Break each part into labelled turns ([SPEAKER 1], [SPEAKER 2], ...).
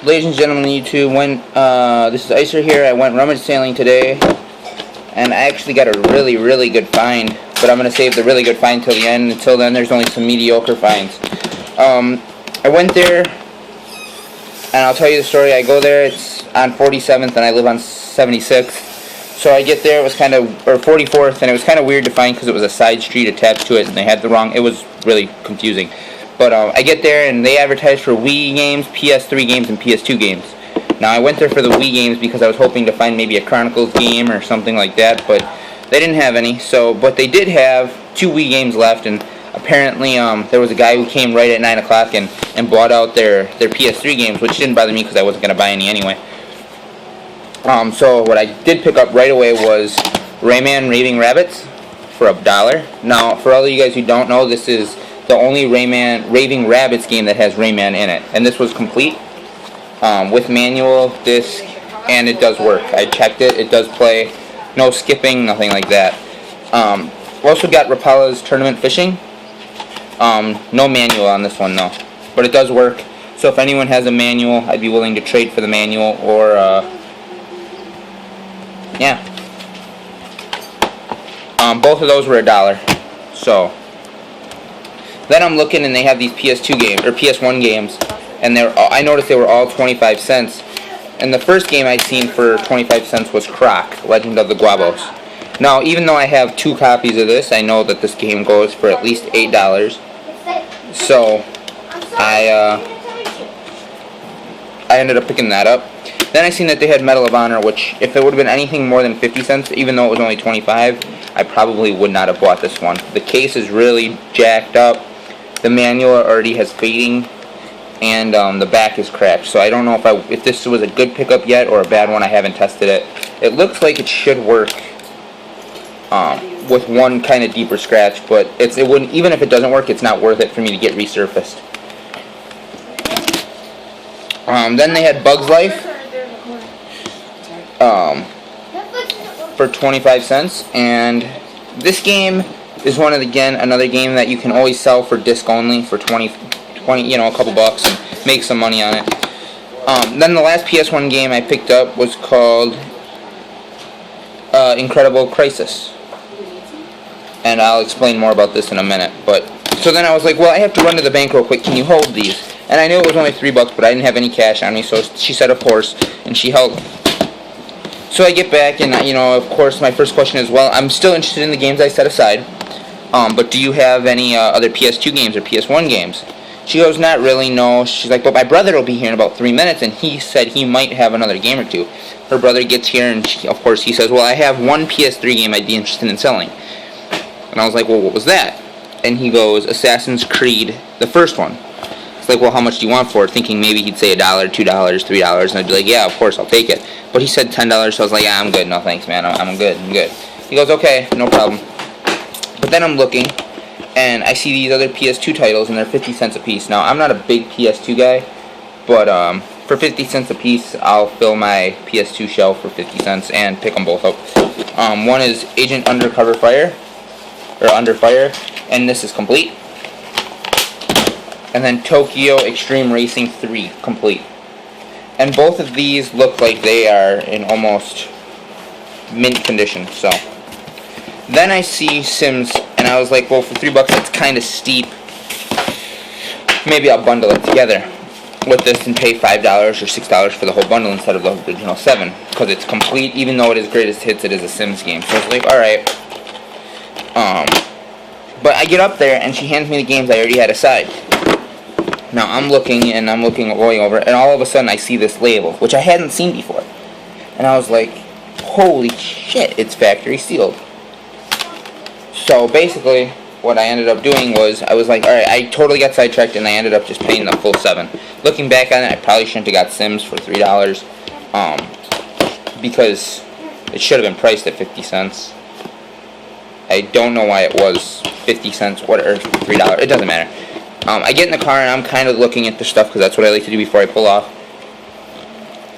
[SPEAKER 1] Ladies and gentlemen of YouTube, this is Icer here. I went rummage sailing today, and I actually got a really good find, but I'm going to save the really good find till the end. Until then, there's only some mediocre finds. I went there, and I'll tell you the story. I go there, it's on 47th, and I live on 76th. So I get there, it was kind of, or 44th, and it was kind of weird to find because it was a side street attached to it, and they had the wrong, it was really confusing. But I get there, and they advertise for Wii games, PS3 games, and PS2 games. Now, I went there for the Wii games because I was hoping to find maybe a Chronicles game or something like that, but they didn't have any. So, but they did have 2 Wii games left, and apparently there was a guy who came right at 9 o'clock and bought out their PS3 games, which didn't bother me because I wasn't going to buy any anyway. So what I did pick up right away was Rayman Raving Rabbids for $1. Now, for all of you guys who don't know, this is the only Raving Rabbids game that has Rayman in it, and this was complete with manual, disc, and it does work. I checked it; it does play, no skipping, nothing like that. We also got Rapalla's Tournament Fishing. No manual on this one though, but it does work. So if anyone has a manual, I'd be willing to trade for the manual, or yeah. Both of those were $1. So then I'm looking, and they have these PS2 games or PS1 games, and I noticed they were all 25 cents. And the first game I seen for 25 cents was Croc, Legend of the Guabos. Now, even though I have 2 copies of this, I know that this game goes for at least $8. So I ended up picking that up. Then I seen that they had Medal of Honor, which if it would have been anything more than 50 cents, even though it was only 25, I probably would not have bought this one. The case is really jacked up. The manual already has fading, and the back is cracked. So I don't know if this was a good pickup yet or a bad one. I haven't tested it. It looks like it should work with one kind of deeper scratch, but it wouldn't. Even if it doesn't work, it's not worth it for me to get resurfaced. Then they had Bugs Life for 25 cents, and this game is another game that you can always sell for disc only for 20, a couple bucks, and make some money on it. Then the last PS1 game I picked up was called Incredible Crisis, and I'll explain more about this in a minute. But so then I was like, well, I have to run to the bank real quick. Can you hold these? And I knew it was only $3, but I didn't have any cash on me, so she said, of course, and she held them. So I get back, and of course, my first question is, well, I'm still interested in the games I set aside, but do you have any other PS2 games or PS1 games? She goes, not really, no. She's like, but my brother will be here in about 3 minutes, and he said he might have another game or two. Her brother gets here, and of course, he says, well, I have one PS3 game I'd be interested in selling. And I was like, well, what was that? And he goes, Assassin's Creed, the first one. It's like, well, how much do you want for it? Thinking maybe he'd say $1, $2, $3, and I'd be like, yeah, of course, I'll take it. But he said $10, so I was like, yeah, I'm good. No, thanks, man. I'm good. He goes, okay, no problem. But then I'm looking, and I see these other PS2 titles, and they're 50 cents a piece. Now, I'm not a big PS2 guy, but for 50 cents a piece, I'll fill my PS2 shelf for 50 cents and pick them both up. One is Agent Under Fire, and this is complete. And then Tokyo Extreme Racing 3, complete. And both of these look like they are in almost mint condition, so. Then I see Sims, and I was like, well, for $3 it's kind of steep. Maybe I'll bundle it together with this and pay $5 or $6 for the whole bundle instead of the original $7, because it's complete. Even though it is greatest hits, it is a Sims game. So I was like, alright. But I get up there, and she hands me the games I already had aside. Now, I'm looking going over, and all of a sudden I see this label, which I hadn't seen before. And I was like, holy shit, it's factory sealed. So, basically, what I ended up doing was, I was like, alright, I totally got sidetracked, and I ended up just paying the full $7. Looking back on it, I probably shouldn't have got Sims for $3, because it should have been priced at 50 cents. I don't know why it was 50 cents, or $3, it doesn't matter. I get in the car, and I'm kind of looking at the stuff, because that's what I like to do before I pull off.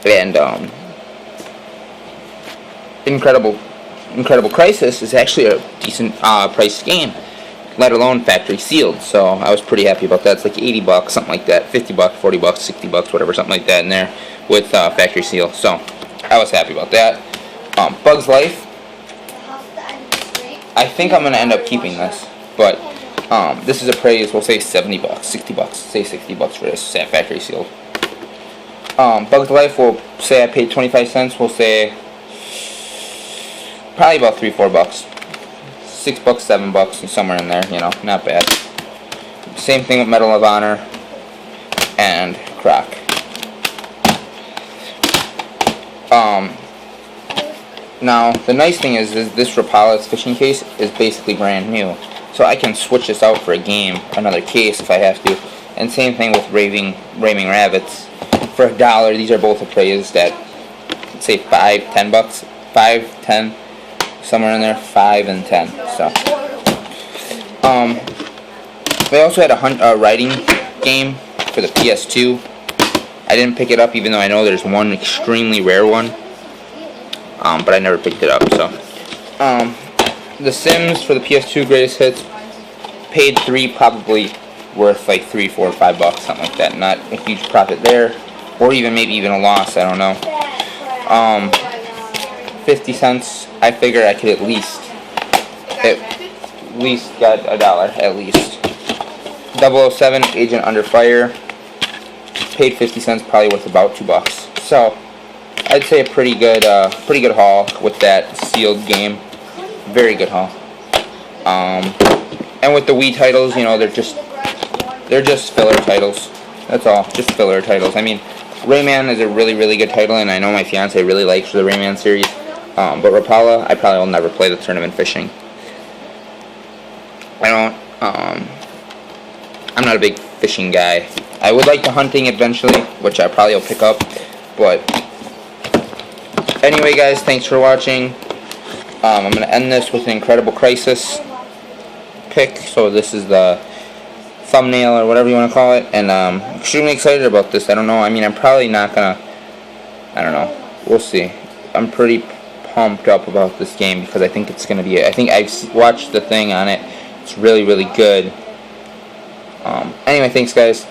[SPEAKER 1] And, Incredible Crisis is actually a decent priced game. let alone factory sealed. So I was pretty happy about that. It's like 80 bucks, something like that, 50 bucks, 40 bucks, 60 bucks, whatever, something like that in there with factory seal. So I was happy about that. Bugs Life, I think I'm gonna end up keeping this, but this is appraised, we'll say 70 bucks, 60 bucks, say 60 bucks for this, say factory sealed. Bugs Life, we'll say I paid 25 cents, we'll say probably about 3-4 bucks. 6 bucks, 7 bucks, and somewhere in there, you know, not bad. Same thing with Medal of Honor and Croc. Now, the nice thing is this Rapala's fishing case is basically brand new. So I can switch this out for a game, another case if I have to. And same thing with Raving Rabbits. For $1, these are both appraised at, say, 5, 10 bucks. 5, 10, somewhere in there, 5 and 10. So, they also had a writing game for the PS2. I didn't pick it up, even though I know there's one extremely rare one. But I never picked it up. So, The Sims for the PS2 greatest hits, paid $3, probably worth like 3, 4, 5 bucks, something like that. Not a huge profit there, or maybe even a loss. I don't know. 50 cents. I figure I could at least get $1 at least. 007 Agent Under Fire, paid 50 cents, probably worth about $2. So I'd say a pretty good haul with that sealed game. Very good haul. And with the Wii titles, you know, they're just filler titles. That's all, just filler titles. I mean, Rayman is a really good title, and I know my fiance really likes the Rayman series. But Rapala, I probably will never play the tournament fishing. I'm not a big fishing guy. I would like the hunting eventually, which I probably will pick up. But anyway, guys, thanks for watching. I'm going to end this with an Incredible Crisis pick. So this is the thumbnail or whatever you want to call it. And I'm extremely excited about this. I don't know. I mean, I'm probably not going to... I don't know. We'll see. I'm pretty pumped up about this game because I think it's going to be... I think I've watched the thing on it. It's really good. Anyway, thanks, guys.